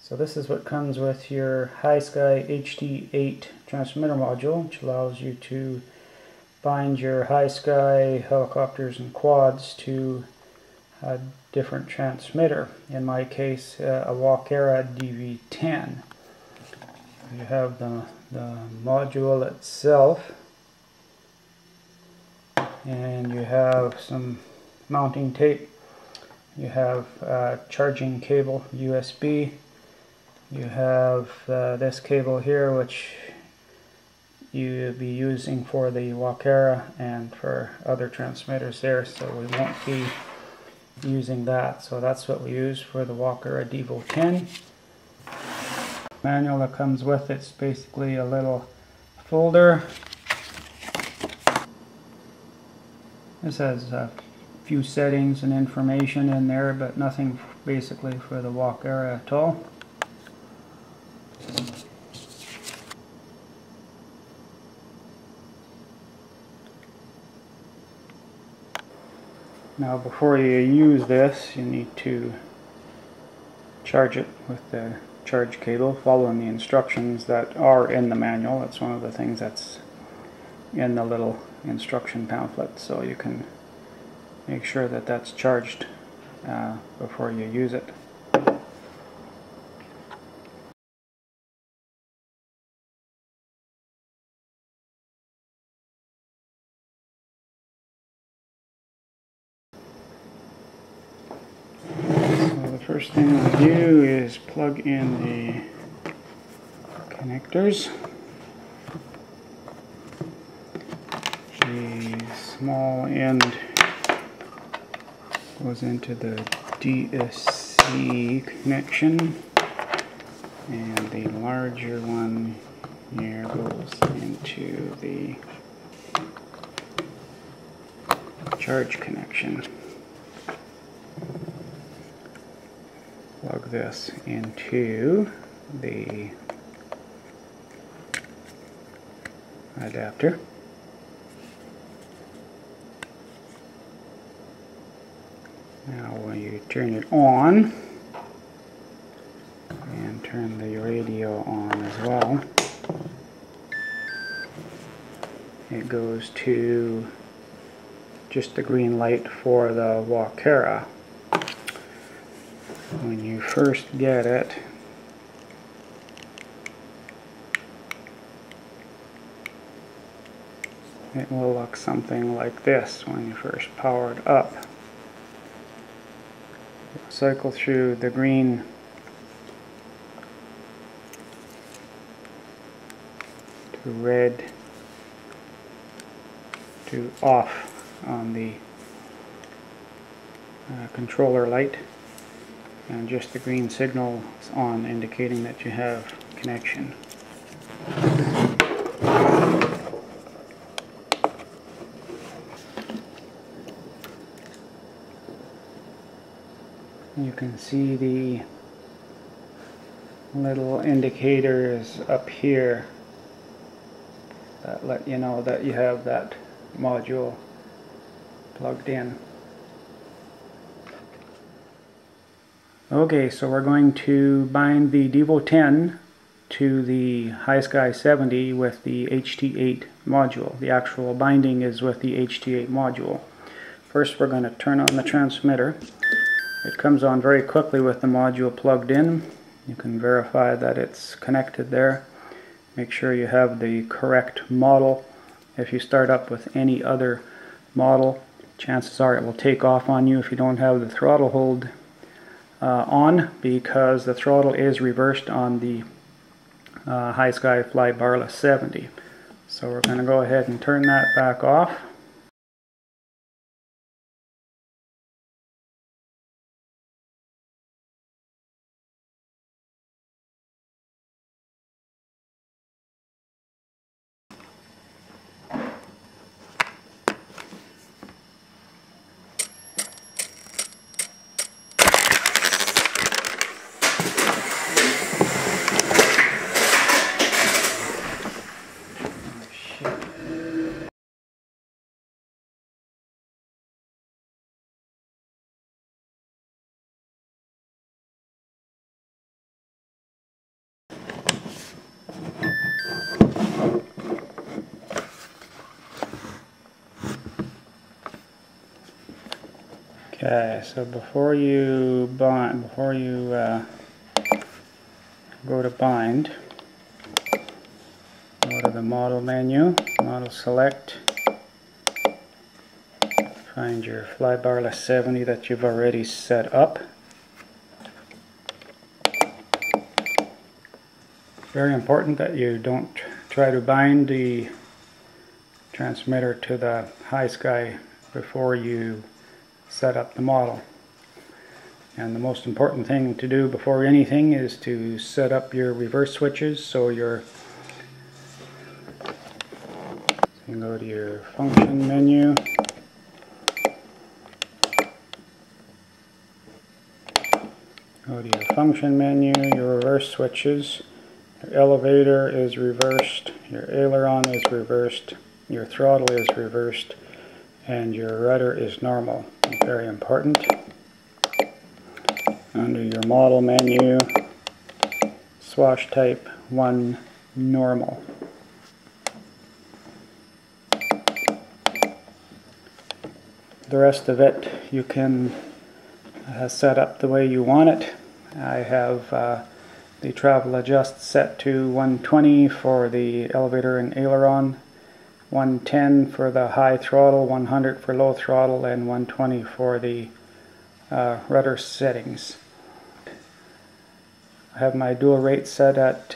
So this is what comes with your Hisky HT8 transmitter module, which allows you to bind your Hisky helicopters and quads to a different transmitter. In my case, a Walkera Devo. You have the module itself, and you have some mounting tape. You have a charging cable, USB. You have this cable here, which you'll be using for the Walkera and for other transmitters there, so we won't be using that. So that's what we use for the Walkera Devo 10. Manual that comes with it's basically a little folder. This has a few settings and information in there, but nothing basically for the Walkera at all. Now before you use this, you need to charge it with the charge cable, following the instructions that are in the manual. That's one of the things that's in the little instruction pamphlet, so you can make sure that that's charged before you use it. First thing we do is plug in the connectors. The small end goes into the DSC connection, and the larger one here goes into the charge connection. Plug this into the adapter. Now when you turn it on and turn the radio on as well, it goes to just the green light for the Walkera. When you first get it, it will look something like this when you first power it up. Cycle through the green to red to off on the controller light, and just the green signal is on, indicating that you have connection. You can see the little indicators up here that let you know that you have that module plugged in. Okay, so we're going to bind the Devo 10 to the Hisky 70 with the HT8 module. The actual binding is with the HT8 module. First we're going to turn on the transmitter. It comes on very quickly with the module plugged in. You can verify that it's connected there. Make sure you have the correct model. If you start up with any other model, chances are it will take off on you if you don't have the throttle hold on, because the throttle is reversed on the Hisky Fly Barless 70. So we're going to go ahead and turn that back off. Okay, so before you go to bind, go to the model menu, model select, find your flybarless 70 that you've already set up. Very important that you don't try to bind the transmitter to the Hisky before you set up the model. And the most important thing to do before anything is to set up your reverse switches. So you go to your function menu, your reverse switches. Your elevator is reversed, your aileron is reversed, your throttle is reversed, and your rudder is normal. Very important. Under your model menu, swash type 1 normal. The rest of it you can set up the way you want it. I have the travel adjust set to 120 for the elevator and aileron, 110 for the high throttle, 100 for low throttle, and 120 for the rudder settings. I have my dual rate set at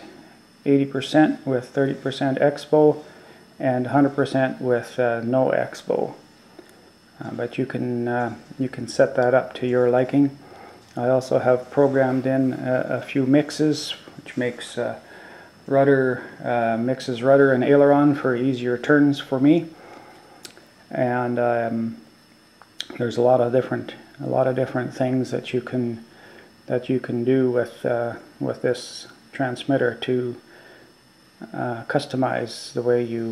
80% with 30% expo and 100% with no expo. But you can set that up to your liking. I also have programmed in a few mixes, which makes mixes rudder and aileron for easier turns for me. And there's a lot of different things that you can do with this transmitter to customize the way you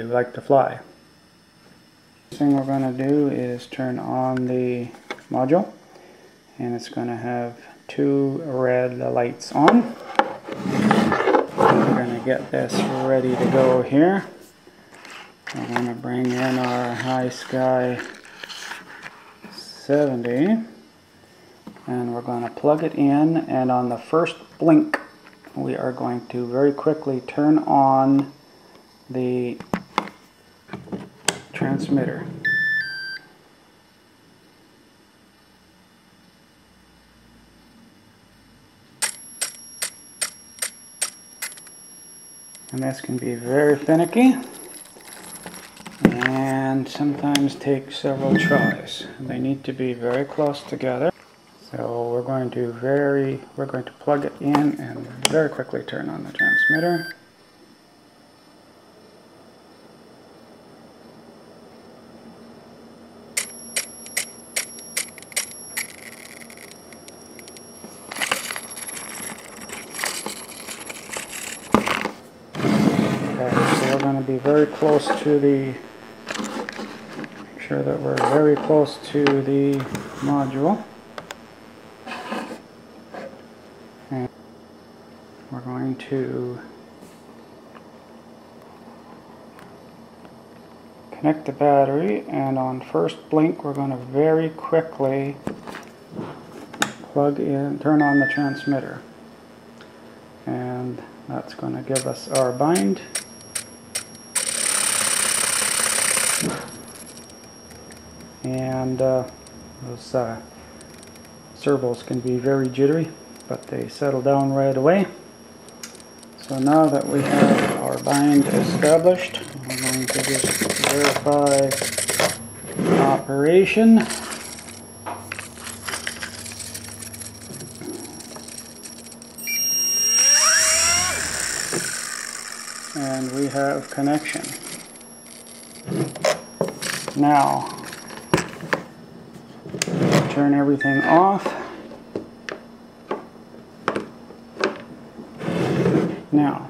like to fly. The thing we're going to do is turn on the module, and it's going to have 2 red lights on. We're going to get this ready to go here. We're going to bring in our Hisky 70, and we're going to plug it in, and on the first blink we are going to very quickly turn on the transmitter. And this can be very finicky and sometimes take several tries. They need to be very close together. So we're going to plug it in and very quickly turn on the transmitter. We're going to be very close to the, make sure that we're very close to the module. And we're going to connect the battery, and on first blink we're going to very quickly plug in, turn on the transmitter. And that's going to give us our bind. And those servos can be very jittery, but they settle down right away. So now that we have our bind established, we're going to just verify operation. And we have connection. Now, turn everything off. Now,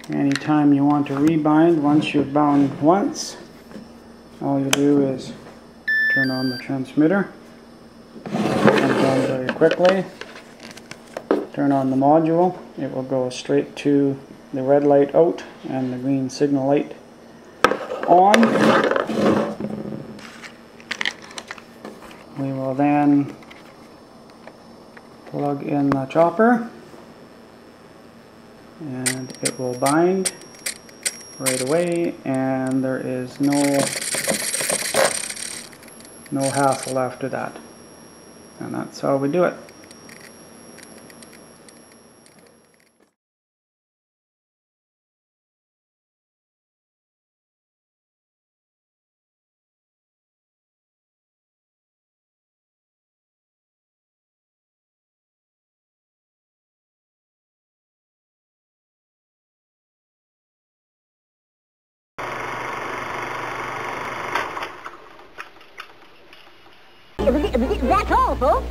anytime you want to rebind, once you've bound once, all you do is turn on the transmitter. It comes on very quickly. Turn on the module. It will go straight to the red light out and the green signal light on. We will then plug in the chopper and it will bind right away, and there is no hassle after that. And that's how we do it. That's all, folks.